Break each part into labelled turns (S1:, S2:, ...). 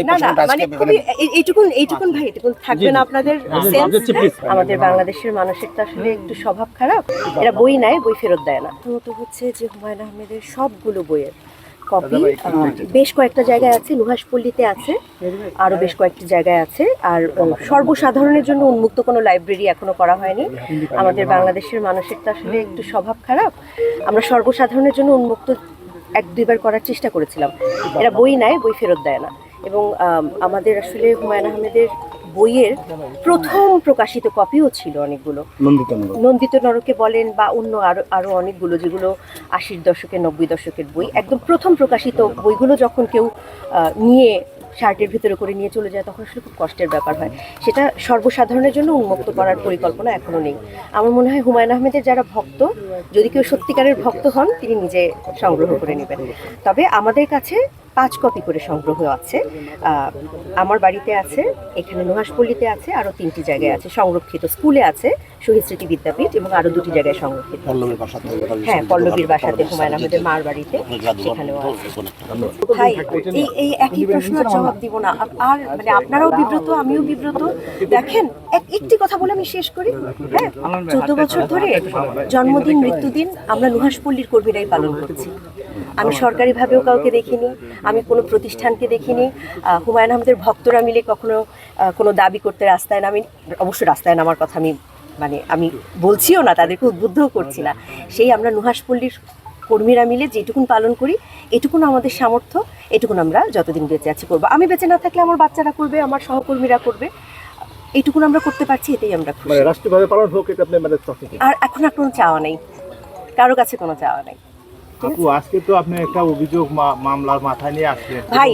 S1: না না মানে খুবই এইটুকুন ভাই এটুকুন থাকবে না আপনাদের সেন্স। আমাদের বাংলাদেশের মানুষের তো আসলে একটু স্বভাব খারাপ, এরা বই নেয় বই ফেরত দেয় না। তো হচ্ছে যে হুমায়ুন আহমেদের সবগুলো বইয়ের কপি বেশ কয়েকটা জায়গায় আছে, নুহাশপল্লীতে আছে, আরও বেশ কয়েকটি জায়গায় আছে। আর সর্বসাধারণের জন্য উন্মুক্ত কোনো লাইব্রেরি এখনো করা হয়নি। আমাদের বাংলাদেশের মানুষের তো আসলে একটু স্বভাব খারাপ, আমরা সর্বসাধারণের জন্য উন্মুক্ত এক দুইবার করার চেষ্টা করেছিলাম, এরা বই নেয় বই ফেরত দেয় না। এবং আমাদের আসলে হুমায়ুন আহমেদের বইয়ের প্রথম প্রকাশিত কপিও ছিল অনেকগুলো, নন্দিত নরকে বলেন বা অন্য আরও অনেকগুলো, যেগুলো 80-র দশকের 90 দশকের বই, একদম প্রথম প্রকাশিত বইগুলো যখন কেউ নিয়ে শার্টের ভিতরে করে নিয়ে চলে যায় তখন আসলে খুব কষ্টের ব্যাপার হয়। সেটা সর্বসাধারণের জন্য উন্মুক্ত করার পরিকল্পনা এখনও নেই। আমার মনে হয় হুমায়ুন আহমেদের যারা ভক্ত, যদি কেউ সত্যিকারের ভক্ত হন, তিনি নিজে সংগ্রহ করে নেবেন। তবে আমাদের কাছে 5 কপি করে সংগ্রহ আছে, আমার বাড়িতে আছে, এখানে নুহাশপল্লীতে আছে, আরও 3টি জায়গায় আছে সংরক্ষিত। স্কুলে আছে, শহীদ স্মৃতি বিদ্যাপীঠ, এবং আরও 2টি জায়গায় সংরক্ষিত। হ্যাঁ, পল্লবীর বাসাতে, হুমায়ুন আহমেদের মার বাড়িতে, সেখানেও আছে। ভাই এই একই প্রশ্নের জবাব দিব না, আর মানে আপনারাও বিব্রত, আমিও বিব্রত। দেখেন একটি কথা বলে আমি শেষ করি। হ্যাঁ, 14 বছর ধরে জন্মদিন মৃত্যুদিন আমরা নুহাশপল্লীর কর্মীরাই পালন করছি। আমি সরকারিভাবেও কাউকে দেখিনি, আমি কোনো প্রতিষ্ঠানকে দেখিনি। হুমায়ুন আহমেদের ভক্তরা মিলে কখনো কোনো দাবি করতে রাস্তায় নামি, অবশ্য রাস্তায় নামার কথা আমি বলছিও না, তাদেরকে উদ্বুদ্ধও করছি না। সেই আমরা নুহাশপল্লীর কর্মীরা মিলে যেটুকুন পালন করি, এটুকুন আমাদের সামর্থ্য, এটুকুন আমরা যতদিন বেঁচে আছি করবো। আমি বেঁচে না থাকলে আমার বাচ্চারা করবে, আমার সহকর্মীরা করবে, এইটুকুন আমরা করতে পারছি, এটাই আমরা খুশি।
S2: রাষ্ট্রীয়ভাবে পালন হোক, এটা আপনি মানে
S1: আর এখন আর কোনো চাওয়া নেই, কারো কাছে কোনো চাওয়া নেই।
S2: আপু, আজকে তো আপনি একটা অভিযোগ মামলার মাথায় নিয়ে আসলেন
S1: ভাই,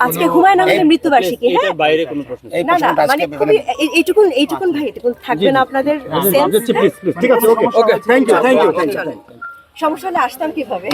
S1: আজকে হুমায়ুন আহমেদের মৃত্যুবার্ষিকী। হ্যাঁ,
S3: বাইরে কোনো প্রশ্ন
S1: না না মানে খুবই এইটুকুন ভাই এটুকুন থাকবে না আপনাদের সেন্স।
S2: ঠিক আছে, ওকে, থ্যাংক ইউ।
S1: সমস্যা হলে আসতাম কিভাবে?